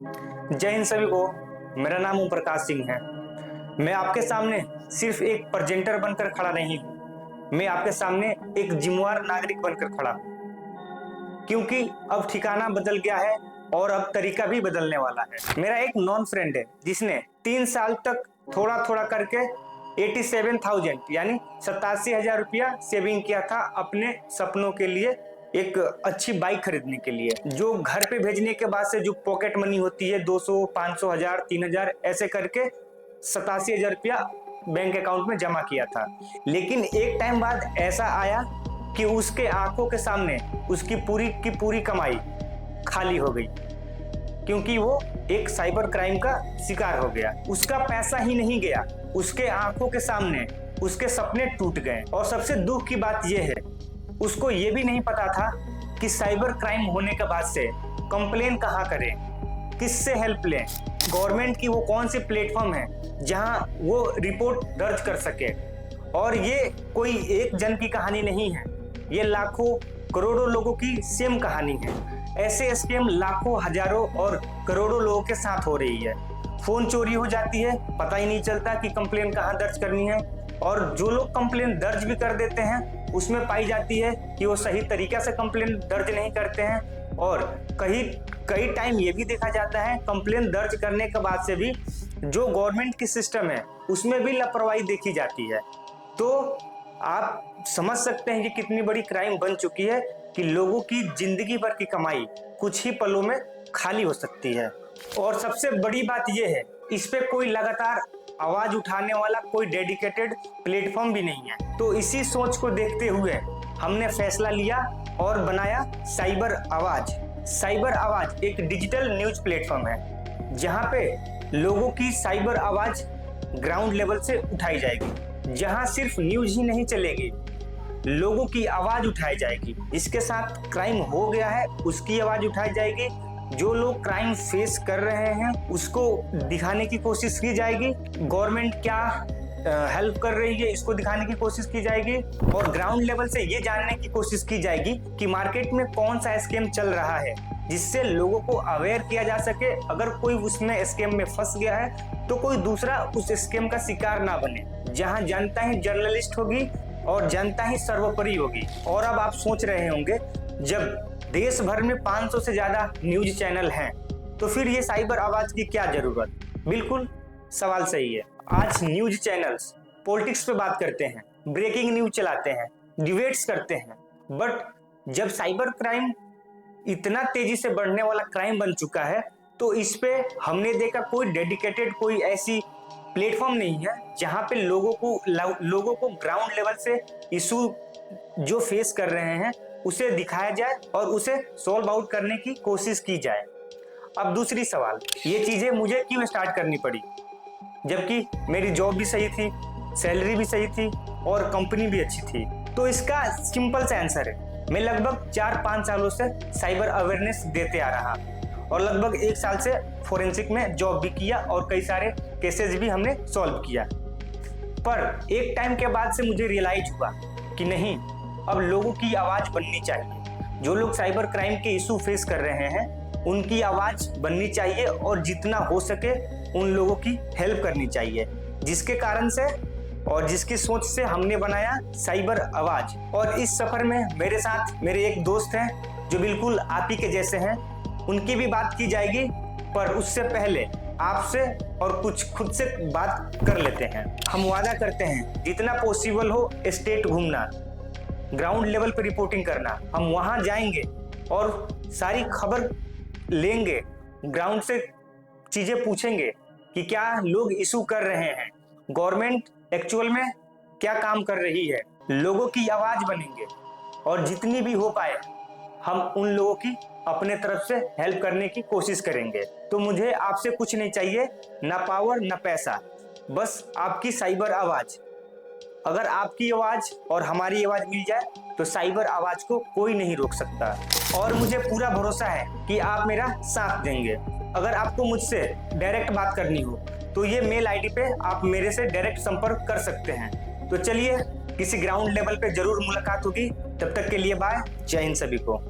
जय हिंद सभी को। मेरा नाम ओम प्रकाश सिंह है। मैं आपके सामने सिर्फ एक प्रेजेंटर बनकर खड़ा नहीं हूँ, मैं आपके सामने एक जिम्मेदार नागरिक बनकर खड़ा हूँ, क्योंकि अब ठिकाना बदल गया है और अब तरीका भी बदलने वाला है। मेरा एक नॉन फ्रेंड है जिसने 3 साल तक थोड़ा थोड़ा करके 87,000 यानी 87,000 रुपया सेविंग किया था अपने सपनों के लिए, एक अच्छी बाइक खरीदने के लिए। जो घर पे भेजने के बाद से जो पॉकेट मनी होती है 200, 500, 1000, 3000 ऐसे करके 87,000 रुपया बैंक अकाउंट में जमा किया था। लेकिन एक टाइम बाद ऐसा आया कि उसके आंखों के सामने उसकी पूरी की पूरी कमाई खाली हो गई, क्योंकि वो एक साइबर क्राइम का शिकार हो गया। उसका पैसा ही नहीं गया, उसके आंखों के सामने उसके सपने टूट गए। और सबसे दुख की बात यह है, उसको ये भी नहीं पता था कि साइबर क्राइम होने के बाद से कंप्लेन कहाँ करें, किससे हेल्प लें, गवर्नमेंट की वो कौन सी प्लेटफॉर्म है जहां वो रिपोर्ट दर्ज कर सके। और ये कोई एक जन की कहानी नहीं है, ये लाखों करोड़ों लोगों की सेम कहानी है। ऐसे स्कैम लाखों, हजारों और करोड़ों लोगों के साथ हो रही है। फोन चोरी हो जाती है, पता ही नहीं चलता कि कंप्लेन कहाँ दर्ज करनी है। और जो लोग कंप्लेन दर्ज भी कर देते हैं उसमें पाई जाती है कि वो सही तरीके से कंप्लेन दर्ज नहीं करते हैं। और कई टाइम ये भी देखा जाता है कंप्लेन दर्ज करने के बाद से भी जो गवर्नमेंट की सिस्टम है उसमें भी लापरवाही देखी जाती है। तो आप समझ सकते हैं कि कितनी बड़ी क्राइम बन चुकी है कि लोगों की जिंदगी भर की कमाई कुछ ही पलों में खाली हो सकती है। और सबसे बड़ी बात यह है, इस पे कोई लगातार आवाज उठाने वाला कोई डेडिकेटेड प्लेटफॉर्म भी नहीं है। तो इसी सोच को देखते हुए हमने फैसला लिया और बनाया साइबर आवाज। साइबर आवाज एक डिजिटल न्यूज प्लेटफॉर्म है जहां पे लोगों की साइबर आवाज ग्राउंड लेवल से उठाई जाएगी, जहां सिर्फ न्यूज ही नहीं चलेगी, लोगों की आवाज उठाई जाएगी। जिसके साथ क्राइम हो गया है उसकी आवाज उठाई जाएगी, जो लोग क्राइम फेस कर रहे हैं उसको दिखाने की कोशिश की जाएगी, गवर्नमेंट क्या हेल्प कर रही है इसको दिखाने की कोशिश की जाएगी। और ग्राउंड लेवल से ये जानने की कोशिश की जाएगी कि मार्केट में कौन सा स्कैम चल रहा है, जिससे लोगों को अवेयर किया जा सके। अगर कोई उसमें स्कैम में फंस गया है तो कोई दूसरा उस स्कैम का शिकार ना बने। जहां जनता ही जर्नलिस्ट होगी और जनता ही सर्वोपरि होगी। और अब आप सोच रहे होंगे, जब देश भर में 500 से ज्यादा न्यूज चैनल हैं तो फिर ये साइबर आवाज की क्या जरूरत। बिल्कुल सवाल सही है। आज न्यूज चैनल्स पॉलिटिक्स पे बात करते हैं, ब्रेकिंग न्यूज चलाते हैं, डिबेट्स करते हैं, बट जब साइबर क्राइम इतना तेजी से बढ़ने वाला क्राइम बन चुका है तो इस पे हमने देखा कोई डेडिकेटेड, कोई ऐसी प्लेटफॉर्म नहीं है जहां पे लोगों को ग्राउंड लेवल से इशू जो फेस कर रहे हैं उसे दिखाया जाए और उसे सॉल्व आउट करने की कोशिश की जाए। अब दूसरी सवाल, ये चीजें मुझे क्यों स्टार्ट करनी पड़ी, जबकि मेरी जॉब भी सही थी, सैलरी भी सही थी और कंपनी भी अच्छी थी। तो इसका सिंपल सा आंसर है, मैं लगभग 4-5 सालों से साइबर अवेयरनेस देते आ रहा और लगभग 1 साल से फोरेंसिक में जॉब भी किया और कई सारे केसेस भी हमने सॉल्व किया। पर एक टाइम के बाद से मुझे रियलाइज हुआ कि नहीं, अब लोगों की आवाज बननी चाहिए। जो लोग साइबर क्राइम के इशू फेस कर रहे हैं उनकी आवाज बननी चाहिए और जितना हो सके उन लोगों की हेल्प करनी चाहिए। जिसके कारण से और जिसकी सोच से हमने बनाया साइबर आवाज। और इस सफर में मेरे साथ मेरे एक दोस्त हैं जो बिल्कुल आप ही के जैसे हैं, उनकी भी बात की जाएगी। पर उससे पहले आपसे और कुछ खुद से बात कर लेते हैं। हम वादा करते हैं जितना पॉसिबल हो स्टेट घूमना, ग्राउंड लेवल पर रिपोर्टिंग करना। हम वहां जाएंगे और सारी खबर लेंगे, ग्राउंड से चीजें पूछेंगे कि क्या लोग इशू कर रहे हैं, गवर्नमेंट एक्चुअल में क्या काम कर रही है, लोगों की आवाज बनेंगे और जितनी भी हो पाए हम उन लोगों की अपने तरफ से हेल्प करने की कोशिश करेंगे। तो मुझे आपसे कुछ नहीं चाहिए, ना पावर ना पैसा, बस आपकी साइबर आवाज। अगर आपकी आवाज और हमारी आवाज मिल जाए तो साइबर आवाज को कोई नहीं रोक सकता। और मुझे पूरा भरोसा है कि आप मेरा साथ देंगे। अगर आपको मुझसे डायरेक्ट बात करनी हो तो ये मेल आईडी पे आप मेरे से डायरेक्ट संपर्क कर सकते हैं। तो चलिए किसी ग्राउंड लेवल पे जरूर मुलाकात होगी। तब तक के लिए बाय, जय हिंद सभी को।